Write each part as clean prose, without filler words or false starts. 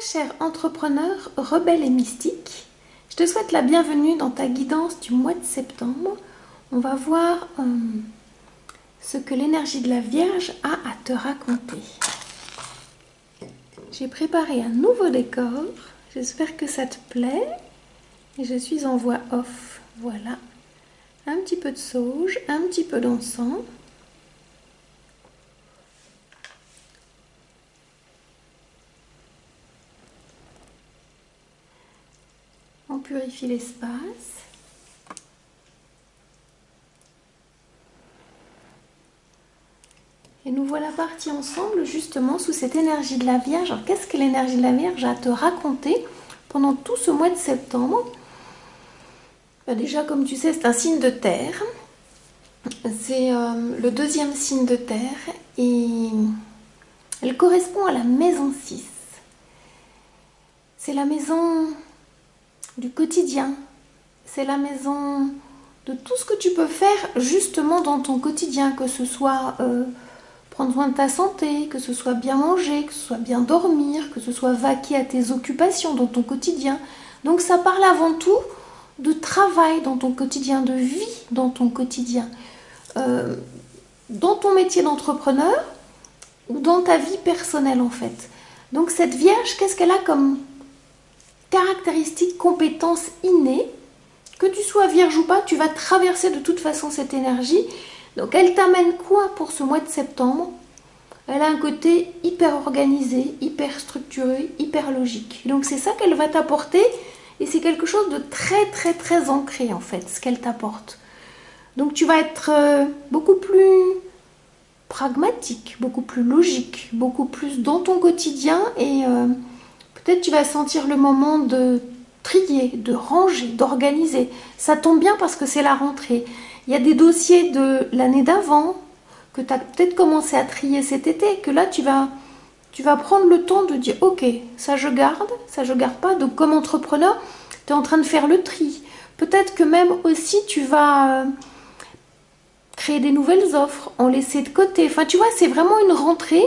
cher entrepreneur, rebelle et mystique, je te souhaite la bienvenue dans ta guidance du mois de septembre. On va voir ce que l'énergie de la Vierge a à te raconter. J'ai préparé un nouveau décor, j'espère que ça te plaît. Et je suis en voix off, voilà. Un petit peu de sauge, un petit peu d'encens. On purifie l'espace. Et nous voilà partis ensemble justement sous cette énergie de la Vierge. Alors qu'est-ce que l'énergie de la Vierge a à te raconter pendant tout ce mois de septembre? Déjà, comme tu sais, c'est un signe de terre. C'est le deuxième signe de terre et elle correspond à la maison 6. C'est la maison du quotidien. C'est la maison de tout ce que tu peux faire justement dans ton quotidien, que ce soit prendre soin de ta santé, que ce soit bien manger, que ce soit bien dormir, que ce soit vaquer à tes occupations dans ton quotidien. Donc ça parle avant tout de travail dans ton quotidien, de vie dans ton quotidien, dans ton métier d'entrepreneur ou dans ta vie personnelle en fait. Donc cette Vierge, qu'est-ce qu'elle a comme caractéristique, compétence innée? Que tu sois Vierge ou pas, tu vas traverser de toute façon cette énergie. Donc elle t'amène quoi pour ce mois de septembre? Elle a un côté hyper organisé, hyper structuré, hyper logique. Donc c'est ça qu'elle va t'apporter. Et c'est quelque chose de très très très ancré en fait, ce qu'elle t'apporte. Donc tu vas être beaucoup plus pragmatique, beaucoup plus logique, beaucoup plus dans ton quotidien. Et peut-être tu vas sentir le moment de trier, de ranger, d'organiser. Ça tombe bien parce que c'est la rentrée. Il y a des dossiers de l'année d'avant que tu as peut-être commencé à trier cet été, que là tu vas prendre le temps de dire ok, ça je garde pas. Donc comme entrepreneur, tu es en train de faire le tri. Peut-être que même aussi tu vas créer des nouvelles offres, en laisser de côté. Enfin tu vois, c'est vraiment une rentrée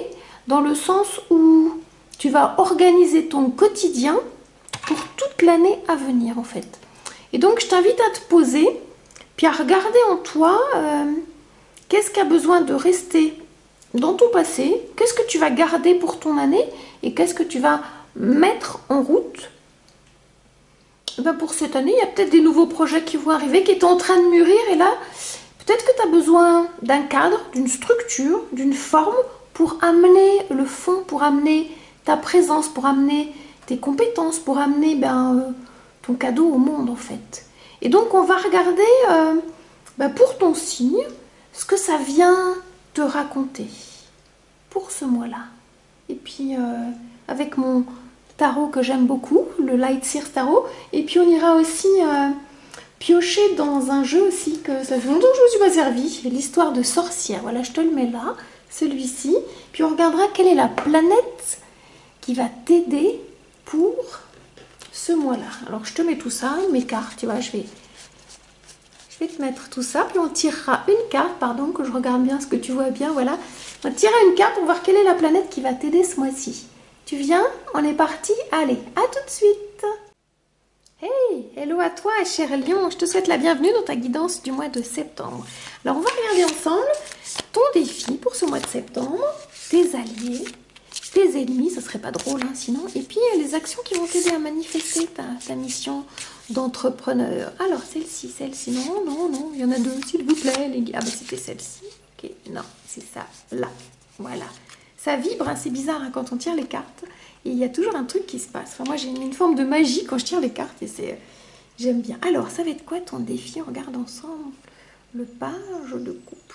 dans le sens où tu vas organiser ton quotidien pour toute l'année à venir en fait. Et donc je t'invite à te poser, puis à regarder en toi qu'est-ce qui a besoin de rester dans ton passé, qu'est-ce que tu vas garder pour ton année et qu'est-ce que tu vas mettre en route. Pour cette année, il y a peut-être des nouveaux projets qui vont arriver, qui sont en train de mûrir et là, peut-être que tu as besoin d'un cadre, d'une structure, d'une forme pour amener le fond, pour amener ta présence, pour amener tes compétences, pour amener ton cadeau au monde en fait. Et donc on va regarder pour ton signe ce que ça vient te raconter pour ce mois-là. Et puis avec mon tarot que j'aime beaucoup, le Light Seers Tarot, et puis on ira aussi piocher dans un jeu aussi que ça fait longtemps que je ne me suis pas servi, l'histoire de sorcière. Voilà, je te le mets là, celui-ci. Puis on regardera quelle est la planète qui va t'aider pour ce mois-là. Alors je te mets tout ça, mes cartes, tu vois, je vais te mettre tout ça, puis on tirera une carte, pardon, que je regarde bien ce que tu vois bien, voilà. On tirera une carte pour voir quelle est la planète qui va t'aider ce mois-ci. Tu viens? On est parti? Allez, à tout de suite! Hey, hello à toi, cher Lion, je te souhaite la bienvenue dans ta guidance du mois de septembre. Alors on va regarder ensemble ton défi pour ce mois de septembre, tes alliés, tes ennemis, ça serait pas drôle hein, sinon, et puis les actions qui vont t'aider à manifester ta mission d'entrepreneur. Alors celle-ci, non, il y en a deux, s'il vous plaît, les gars. Ah c'était celle-ci, ok, non, c'est ça, là, voilà. Ça vibre, hein, c'est bizarre hein, quand on tire les cartes, et il y a toujours un truc qui se passe. Enfin, moi j'ai une forme de magie quand je tire les cartes, et j'aime bien. Alors, ça va être quoi ton défi? On regarde ensemble le page de coupe.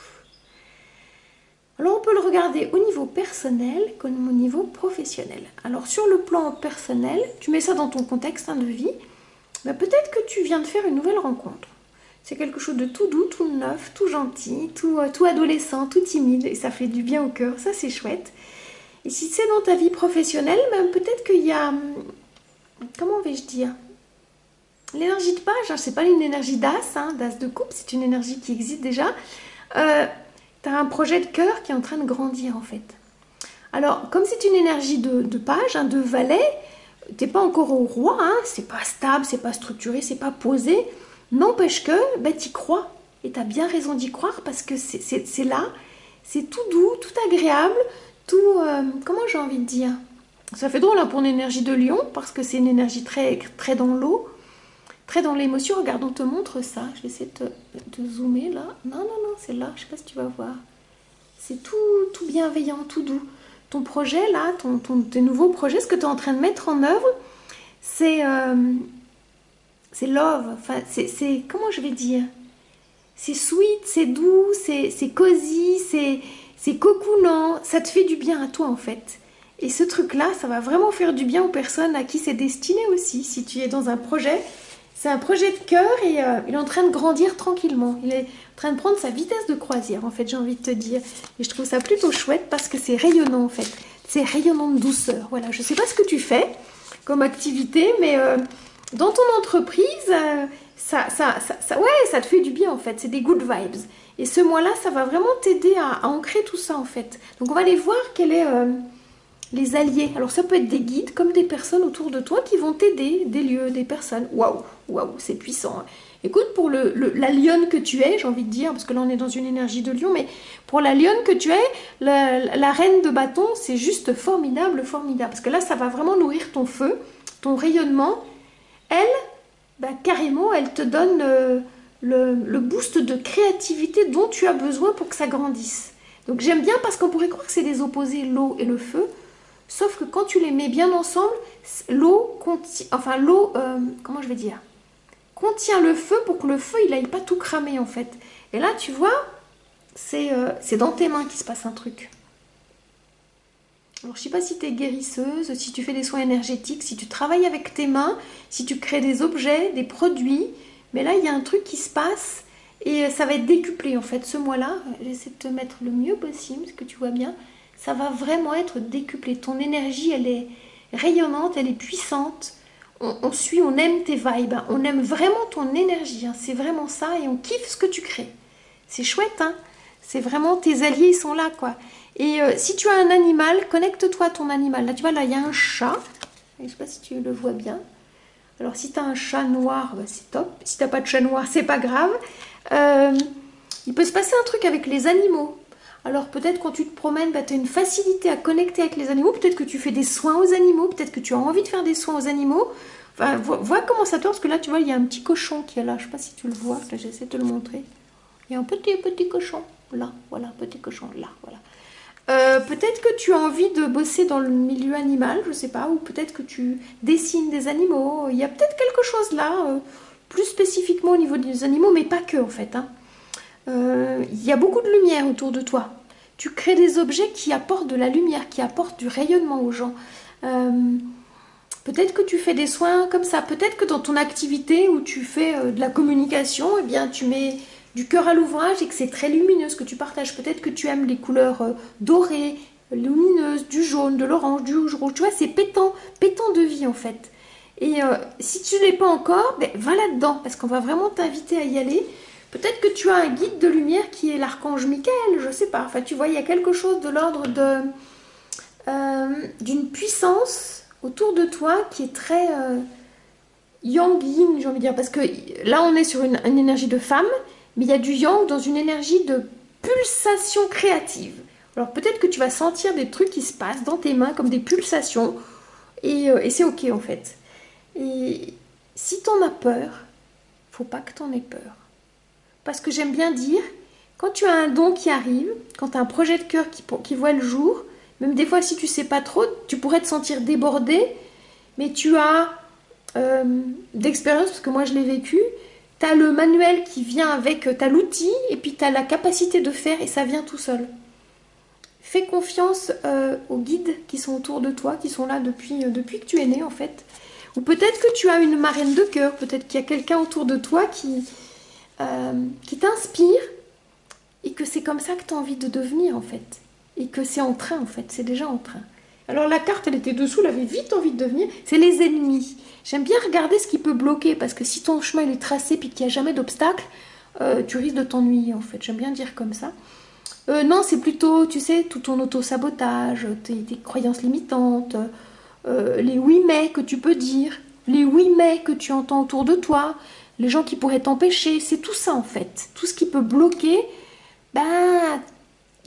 Alors, on peut le regarder au niveau personnel comme au niveau professionnel. Alors, sur le plan personnel, tu mets ça dans ton contexte de vie. Peut-être que tu viens de faire une nouvelle rencontre. C'est quelque chose de tout doux, tout neuf, tout gentil, tout adolescent, tout timide. Et ça fait du bien au cœur, ça c'est chouette. Et si c'est dans ta vie professionnelle, peut-être qu'il y a... Comment vais-je dire? L'énergie de page, hein, c'est pas une énergie d'as, hein, d'as de coupe, c'est une énergie qui existe déjà. Tu as un projet de cœur qui est en train de grandir en fait. Alors, comme c'est une énergie de page, hein, de valet, T'es pas encore au roi, hein, c'est pas stable, c'est pas structuré, c'est pas posé. N'empêche que ben, t'y crois. Et t'as bien raison d'y croire parce que c'est là, c'est tout doux, tout agréable, tout... comment j'ai envie de dire? Ça fait drôle hein, pour une énergie de lion parce que c'est une énergie très, très dans l'eau, très dans l'émotion. Regarde, on te montre ça. Je vais essayer de zoomer là. Non, non, non, c'est là. Je sais pas si tu vas voir. C'est tout, tout bienveillant, tout doux. Ton projet là, tes nouveaux projets, ce que tu es en train de mettre en œuvre, c'est love. Enfin, c'est comment je vais dire? C'est sweet, c'est doux, c'est cosy, c'est cocoonant. Ça te fait du bien à toi en fait. Et ce truc-là, ça va vraiment faire du bien aux personnes à qui c'est destiné aussi. Si tu es dans un projet, c'est un projet de cœur et il est en train de grandir tranquillement. Il est en train de prendre sa vitesse de croisière, en fait, j'ai envie de te dire. Et je trouve ça plutôt chouette parce que c'est rayonnant, en fait. C'est rayonnant de douceur. Voilà, je ne sais pas ce que tu fais comme activité, mais dans ton entreprise, ouais, ça te fait du bien, en fait. C'est des good vibes. Et ce mois-là, ça va vraiment t'aider à ancrer tout ça, en fait. Donc, on va aller voir quel est... les alliés, alors ça peut être des guides comme des personnes autour de toi qui vont t'aider, des lieux, des personnes. Waouh, waouh, c'est puissant. Écoute, pour la lionne que tu es, j'ai envie de dire, parce que là on est dans une énergie de lion, mais pour la lionne que tu es, la reine de bâton, c'est juste formidable, formidable. Parce que là, ça va vraiment nourrir ton feu, ton rayonnement. Elle, bah, carrément, elle te donne le boost de créativité dont tu as besoin pour que ça grandisse. Donc j'aime bien parce qu'on pourrait croire que c'est des opposés, l'eau et le feu. Sauf que quand tu les mets bien ensemble, l'eau contient, enfin l'eau, comment je vais dire, contient le feu pour que le feu il aille pas tout cramer en fait. Et là tu vois, c'est dans tes mains qu'il se passe un truc. Alors je sais pas si tu es guérisseuse, si tu fais des soins énergétiques, si tu travailles avec tes mains, si tu crées des objets, des produits, mais là il y a un truc qui se passe et ça va être décuplé en fait ce mois-là. J'essaie de te mettre le mieux possible, ce que tu vois bien. Ça va vraiment être décuplé. Ton énergie, elle est rayonnante, elle est puissante. On suit, on aime tes vibes. Hein. On aime vraiment ton énergie. Hein. C'est vraiment ça et on kiffe ce que tu crées. C'est chouette, hein. C'est vraiment, tes alliés, ils sont là, quoi. Et si tu as un animal, connecte-toi à ton animal. Là, tu vois, là, il y a un chat. Je ne sais pas si tu le vois bien. Alors, si tu as un chat noir, bah, c'est top. Si tu n'as pas de chat noir, c'est pas grave. Il peut se passer un truc avec les animaux. Alors peut-être quand tu te promènes, bah, tu as une facilité à connecter avec les animaux. Peut-être que tu fais des soins aux animaux. Peut-être que tu as envie de faire des soins aux animaux. Enfin, vois comment ça tourne. Parce que là, tu vois, il y a un petit cochon qui est là. Je ne sais pas si tu le vois. Là, j'essaie de te le montrer. Il y a un petit cochon. Là, voilà, petit cochon. Là, voilà. Peut-être que tu as envie de bosser dans le milieu animal. Je ne sais pas. Ou peut-être que tu dessines des animaux. Il y a peut-être quelque chose là. Plus spécifiquement au niveau des animaux. Mais pas que, en fait, hein. Il y a beaucoup de lumière autour de toi. Tu crées des objets qui apportent de la lumière, qui apportent du rayonnement aux gens. Peut-être que tu fais des soins comme ça. Peut-être que dans ton activité où tu fais de la communication, eh bien, tu mets du cœur à l'ouvrage et que c'est très lumineux ce que tu partages. Peut-être que tu aimes les couleurs dorées, lumineuses, du jaune, de l'orange, du rouge. Tu vois, c'est pétant, pétant de vie en fait. Et si tu ne l'es pas encore, ben, va là-dedans parce qu'on va vraiment t'inviter à y aller. Peut-être que tu as un guide de lumière qui est l'archange Michael, je sais pas. Enfin, tu vois, il y a quelque chose de l'ordre d'une puissance autour de toi qui est très yang-yin, j'ai envie de dire. Parce que là, on est sur une énergie de femme, mais il y a du yang dans une énergie de pulsation créative. Alors peut-être que tu vas sentir des trucs qui se passent dans tes mains comme des pulsations. Et c'est ok en fait. Et si t'en as peur, faut pas que t'en aies peur. Parce que j'aime bien dire, quand tu as un don qui arrive, quand tu as un projet de cœur qui voit le jour, même des fois si tu sais pas trop, tu pourrais te sentir débordé, mais tu as d'expérience, parce que moi je l'ai vécu, tu as le manuel qui vient avec, tu as l'outil, et puis tu as la capacité de faire, et ça vient tout seul. Fais confiance aux guides qui sont autour de toi, qui sont là depuis que tu es né en fait. Ou peut-être que tu as une marraine de cœur, peut-être qu'il y a quelqu'un autour de toi qui t'inspire et que c'est comme ça que tu as envie de devenir en fait. Et que c'est en train en fait, c'est déjà en train. Alors la carte elle était dessous, elle avait vite envie de devenir. C'est les ennemis. J'aime bien regarder ce qui peut bloquer parce que si ton chemin il est tracé puis qu'il n'y a jamais d'obstacle, tu risques de t'ennuyer en fait. J'aime bien dire comme ça. Non, c'est plutôt, tu sais, tout ton auto-sabotage, tes croyances limitantes, les oui mais que tu peux dire, les oui mais que tu entends autour de toi, les gens qui pourraient t'empêcher, c'est tout ça en fait. Tout ce qui peut bloquer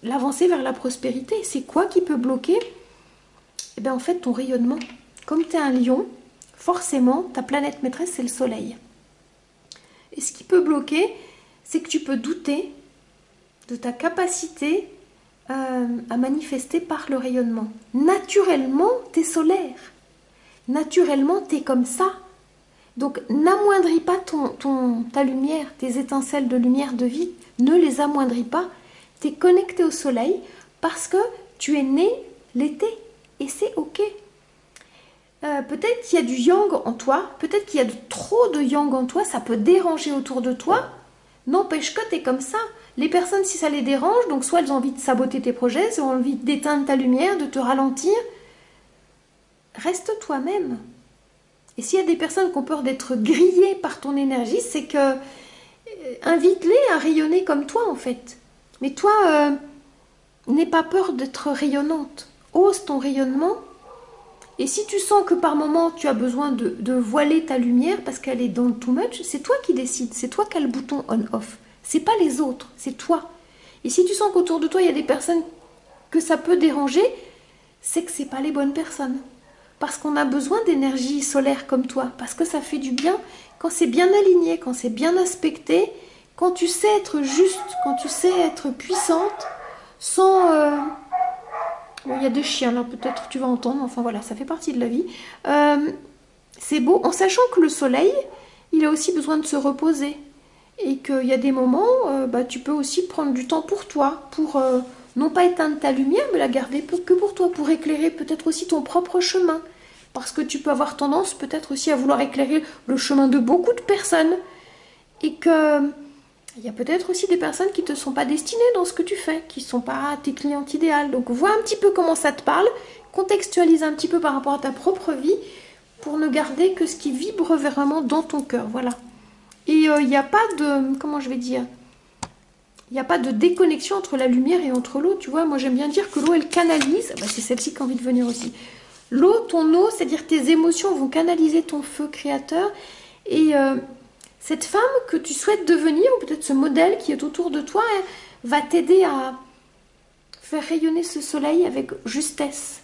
l'avancée vers la prospérité. C'est quoi qui peut bloquer? Eh bien en fait ton rayonnement. Comme tu es un lion, forcément ta planète maîtresse c'est le soleil. Et ce qui peut bloquer, c'est que tu peux douter de ta capacité à manifester par le rayonnement. Naturellement, tu es solaire. Naturellement, tu es comme ça. Donc, n'amoindris pas ta lumière, tes étincelles de lumière de vie, ne les amoindris pas. Tu es connecté au soleil parce que tu es né l'été et c'est ok. Peut-être qu'il y a du yang en toi, peut-être qu'il y a trop de yang en toi, ça peut déranger autour de toi. N'empêche que tu es comme ça. Les personnes, si ça les dérange, donc soit elles ont envie de saboter tes projets, soit elles ont envie d'éteindre ta lumière, de te ralentir, reste toi-même. Et s'il y a des personnes qui ont peur d'être grillées par ton énergie, c'est que invite-les à rayonner comme toi en fait. Mais toi, n'aie pas peur d'être rayonnante. Ose ton rayonnement. Et si tu sens que par moment tu as besoin de voiler ta lumière parce qu'elle est dans le too much, c'est toi qui décides, c'est toi qui as le bouton on-off. C'est pas les autres, c'est toi. Et si tu sens qu'autour de toi il y a des personnes que ça peut déranger, c'est que c'est pas les bonnes personnes. Parce qu'on a besoin d'énergie solaire comme toi, parce que ça fait du bien quand c'est bien aligné, quand c'est bien aspecté, quand tu sais être juste, quand tu sais être puissante, sans... Bon, il y a des chiens là, peut-être tu vas entendre, enfin voilà, ça fait partie de la vie. C'est beau, en sachant que le soleil, il a aussi besoin de se reposer. Et qu'il y a des moments, tu peux aussi prendre du temps pour toi, pour non pas éteindre ta lumière, mais la garder que pour toi, pour éclairer peut-être aussi ton propre chemin. Parce que tu peux avoir tendance peut-être aussi à vouloir éclairer le chemin de beaucoup de personnes. Et que il y a peut-être aussi des personnes qui ne te sont pas destinées dans ce que tu fais, qui ne sont pas tes clientes idéales. Donc vois un petit peu comment ça te parle, contextualise un petit peu par rapport à ta propre vie, pour ne garder que ce qui vibre vraiment dans ton cœur. Voilà. Et il n'y a pas de... Comment je vais dire? Il n'y a pas de déconnexion entre la lumière et entre l'eau. Tu vois, moi j'aime bien dire que l'eau, elle canalise. C'est celle-ci qui a envie de venir aussi. L'eau, ton eau, c'est-à-dire tes émotions vont canaliser ton feu créateur. Et cette femme que tu souhaites devenir, ou peut-être ce modèle qui est autour de toi, va t'aider à faire rayonner ce soleil avec justesse.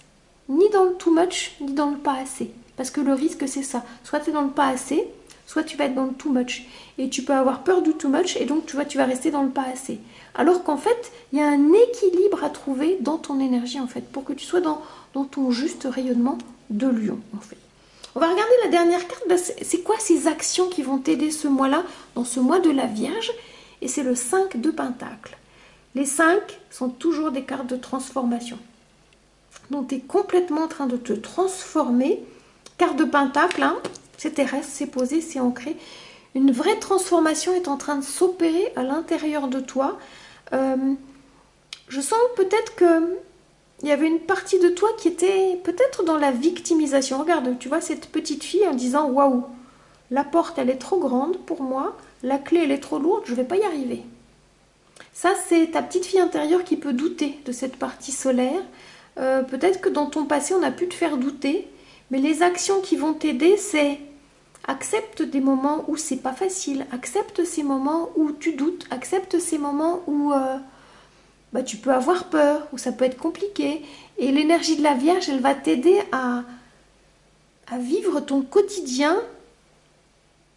Ni dans le too much, ni dans le pas assez. Parce que le risque, c'est ça. Soit tu es dans le pas assez, soit tu vas être dans le too much. Et tu peux avoir peur du too much, et donc tu vas rester dans le pas assez. Alors qu'en fait, il y a un équilibre à trouver dans ton énergie, en fait, pour que tu sois dans ton juste rayonnement de lion, en fait. On va regarder la dernière carte. C'est quoi ces actions qui vont t'aider ce mois-là, dans ce mois de la Vierge? Et c'est le 5 de Pentacle. Les 5 sont toujours des cartes de transformation. Donc tu es complètement en train de te transformer. Carte de Pentacle, hein, c'est terrestre, c'est posé, c'est ancré. Une vraie transformation est en train de s'opérer à l'intérieur de toi. Je sens peut-être que il y avait une partie de toi qui était peut-être dans la victimisation. Regarde, tu vois cette petite fille en disant « Waouh, la porte, elle est trop grande pour moi. La clé, elle est trop lourde. Je ne vais pas y arriver. » Ça, c'est ta petite fille intérieure qui peut douter de cette partie solaire. Peut-être que dans ton passé, on a pu te faire douter. Mais les actions qui vont t'aider, c'est accepte des moments où c'est pas facile. Accepte ces moments où tu doutes. Accepte ces moments où... tu peux avoir peur, ou ça peut être compliqué. Et l'énergie de la Vierge, elle va t'aider à vivre ton quotidien,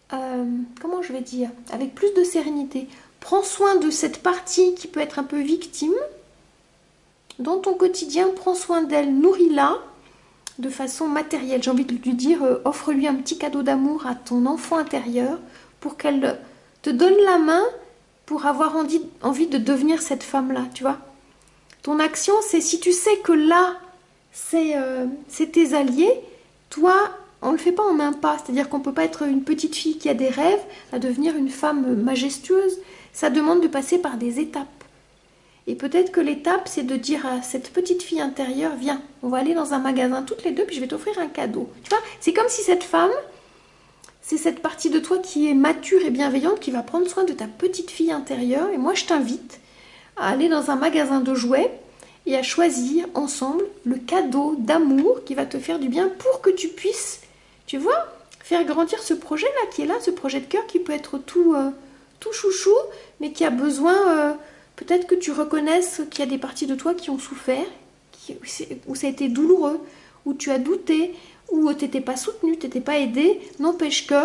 comment je vais dire, avec plus de sérénité. Prends soin de cette partie qui peut être un peu victime. Dans ton quotidien, prends soin d'elle, nourris-la de façon matérielle. J'ai envie de lui dire, offre-lui un petit cadeau d'amour à ton enfant intérieur pour qu'elle te donne la main pour avoir envie de devenir cette femme-là, tu vois. Ton action, c'est si tu sais que là, c'est tes alliés, toi, on ne le fait pas en un pas. C'est-à-dire qu'on ne peut pas être une petite fille qui a des rêves à devenir une femme majestueuse. Ça demande de passer par des étapes. Et peut-être que l'étape, c'est de dire à cette petite fille intérieure, viens, on va aller dans un magasin toutes les deux, puis je vais t'offrir un cadeau. Tu vois, c'est comme si cette femme... C'est cette partie de toi qui est mature et bienveillante qui va prendre soin de ta petite fille intérieure. Et moi, je t'invite à aller dans un magasin de jouets et à choisir ensemble le cadeau d'amour qui va te faire du bien pour que tu puisses, tu vois, faire grandir ce projet-là qui est là, ce projet de cœur qui peut être tout chouchou, mais qui a besoin, peut-être que tu reconnaisses qu'il y a des parties de toi qui ont souffert, où ça a été douloureux, où tu as douté, où tu n'étais pas soutenu, tu n'étais pas aidé. N'empêche qu'il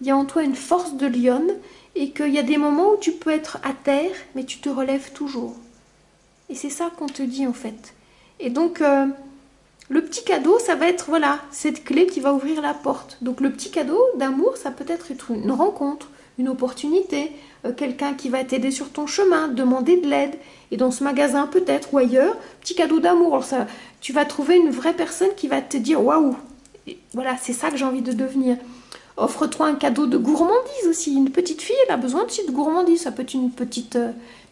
y a en toi une force de lionne et qu'il y a des moments où tu peux être à terre, mais tu te relèves toujours. Et c'est ça qu'on te dit en fait. Et donc, le petit cadeau, ça va être, voilà, cette clé qui va ouvrir la porte. Donc le petit cadeau d'amour, ça peut être une rencontre, une opportunité, quelqu'un qui va t'aider sur ton chemin, demander de l'aide. Et dans ce magasin peut-être ou ailleurs, petit cadeau d'amour. Alors ça, tu vas trouver une vraie personne qui va te dire waouh, voilà, c'est ça que j'ai envie de devenir. Offre-toi un cadeau de gourmandise aussi. Une petite fille, elle a besoin aussi de gourmandise. Ça peut être une petite,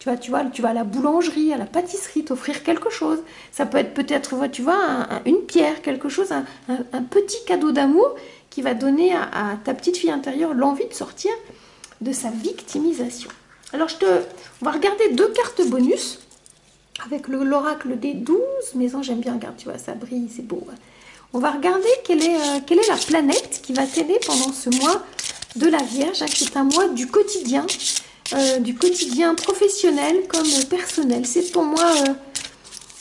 tu vas à la boulangerie, à la pâtisserie, t'offrir quelque chose. Ça peut être peut-être, tu vois, une pierre, quelque chose, un petit cadeau d'amour qui va donner à ta petite fille intérieure l'envie de sortir de sa victimisation. Alors, on va regarder 2 cartes bonus avec l'oracle des 12 maisons. J'aime bien, regarde, tu vois, ça brille, c'est beau. On va regarder quelle est la planète qui va t'aider pendant ce mois de la Vierge, qui est un mois du quotidien professionnel comme personnel. C'est ton mois,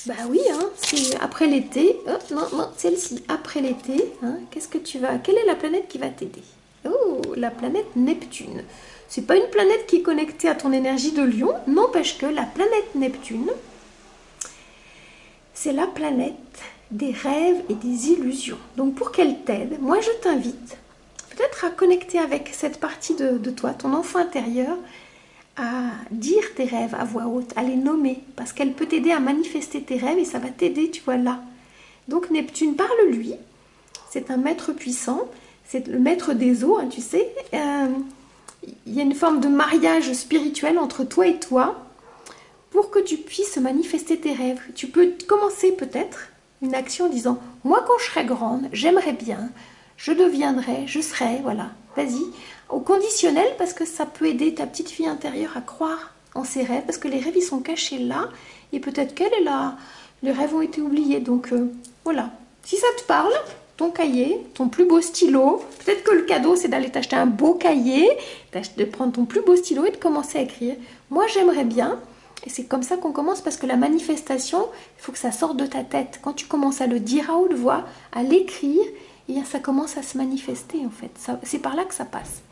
bah oui, c'est après l'été. Oh, non, celle-ci, après l'été. Qu'est-ce que tu vas... Quelle est la planète qui va t'aider? Oh, la planète Neptune. C'est pas une planète qui est connectée à ton énergie de Lion, n'empêche que la planète Neptune, c'est la planète des rêves et des illusions. Donc pour qu'elle t'aide, moi je t'invite peut-être à connecter avec cette partie de toi, ton enfant intérieur, à dire tes rêves à voix haute, à les nommer, parce qu'elle peut t'aider à manifester tes rêves et ça va t'aider, tu vois, là. Donc Neptune, parle-lui, c'est un maître puissant, c'est le maître des eaux, tu sais. Il y a une forme de mariage spirituel entre toi et toi pour que tu puisses manifester tes rêves. Tu peux commencer peut-être une action en disant « Moi, quand je serai grande, j'aimerais bien, je deviendrai, je serai, voilà, vas-y. » Au conditionnel, parce que ça peut aider ta petite fille intérieure à croire en ses rêves, parce que les rêves, ils sont cachés là, et peut-être qu'elle est là, les rêves ont été oubliés, donc voilà. Si ça te parle, ton cahier, ton plus beau stylo, peut-être que le cadeau, c'est d'aller t'acheter un beau cahier, de prendre ton plus beau stylo et de commencer à écrire. Moi, j'aimerais bien... Et c'est comme ça qu'on commence, parce que la manifestation, il faut que ça sorte de ta tête. Quand tu commences à le dire à haute voix, à l'écrire, et bien ça commence à se manifester en fait. C'est par là que ça passe.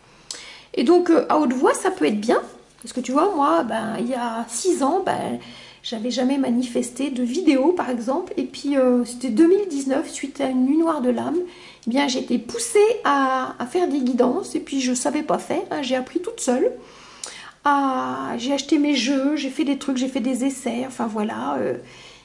Et donc à haute voix, ça peut être bien. Parce que tu vois, moi, il y a 6 ans, j'avais jamais manifesté de vidéo par exemple. Et puis c'était 2019, suite à une nuit noire de l'âme. Eh bien j'ai été poussée à faire des guidances. Et puis je ne savais pas faire, j'ai appris toute seule. J'ai acheté mes jeux, j'ai fait des trucs, j'ai fait des essais, enfin voilà.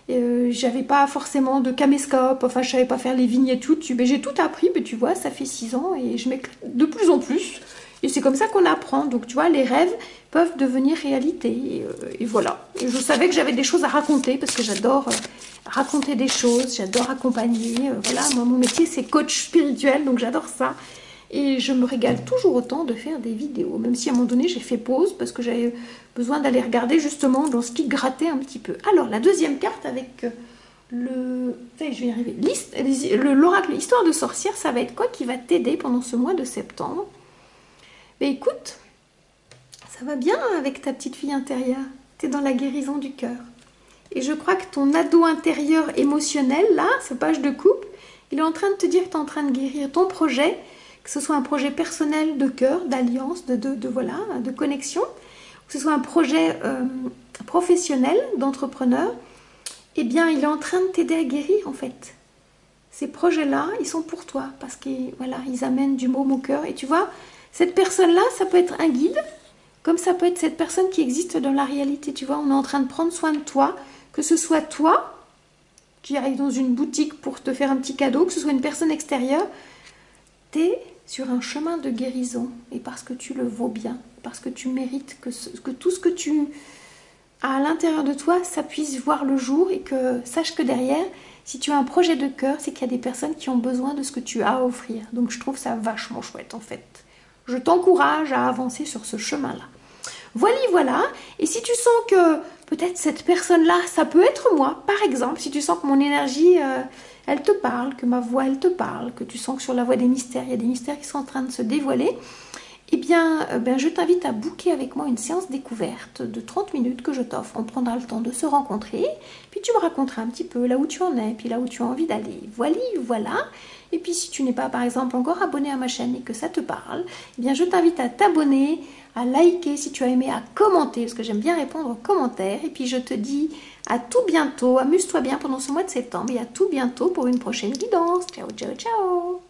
J'avais pas forcément de caméscope, enfin je savais pas faire les vignettes YouTube, mais j'ai tout appris, mais tu vois, ça fait 6 ans et je m'éclate de plus en plus. Et c'est comme ça qu'on apprend. Donc tu vois, les rêves peuvent devenir réalité. Et voilà. Et je savais que j'avais des choses à raconter parce que j'adore raconter des choses, j'adore accompagner. Voilà, moi mon métier c'est coach spirituel, donc j'adore ça. Et je me régale toujours autant de faire des vidéos, même si à un moment donné j'ai fait pause parce que j'avais besoin d'aller regarder justement dans ce qui grattait un petit peu. Alors la deuxième carte avec je vais y arriver. L'oracle Histoire de sorcière, ça va être quoi qui va t'aider pendant ce mois de septembre? Ben écoute, ça va bien avec ta petite fille intérieure. Tu es dans la guérison du cœur. Et je crois que ton ado intérieur émotionnel, là, ce page de coupe, il est en train de te dire que tu es en train de guérir ton projet, que ce soit un projet personnel de cœur, d'alliance, de connexion, que ce soit un projet professionnel, d'entrepreneur, eh bien, il est en train de t'aider à guérir, en fait. Ces projets-là, ils sont pour toi, parce qu'ils ils amènent du baume au cœur. Et tu vois, cette personne-là, ça peut être un guide, comme ça peut être cette personne qui existe dans la réalité. Tu vois, on est en train de prendre soin de toi, que ce soit toi, qui arrive dans une boutique pour te faire un petit cadeau, que ce soit une personne extérieure, t'es sur un chemin de guérison, et parce que tu le vaux bien, parce que tu mérites que tout ce que tu as à l'intérieur de toi, ça puisse voir le jour, et que sache que derrière, si tu as un projet de cœur, c'est qu'il y a des personnes qui ont besoin de ce que tu as à offrir. Donc je trouve ça vachement chouette en fait. Je t'encourage à avancer sur ce chemin-là. Voilà. Et si tu sens que peut-être cette personne-là, ça peut être moi, par exemple, si tu sens que mon énergie, elle te parle, que ma voix, elle te parle, que tu sens que sur la voie des mystères, il y a des mystères qui sont en train de se dévoiler, eh bien, je t'invite à booker avec moi une séance découverte de 30 minutes que je t'offre. On prendra le temps de se rencontrer, puis tu me raconteras un petit peu là où tu en es, puis là où tu as envie d'aller. Voilà. Et puis si tu n'es pas, par exemple, encore abonné à ma chaîne et que ça te parle, eh bien, je t'invite à t'abonner, à liker si tu as aimé, à commenter, parce que j'aime bien répondre aux commentaires. Et puis je te dis à tout bientôt. Amuse-toi bien pendant ce mois de septembre et à tout bientôt pour une prochaine guidance. Ciao, ciao, ciao!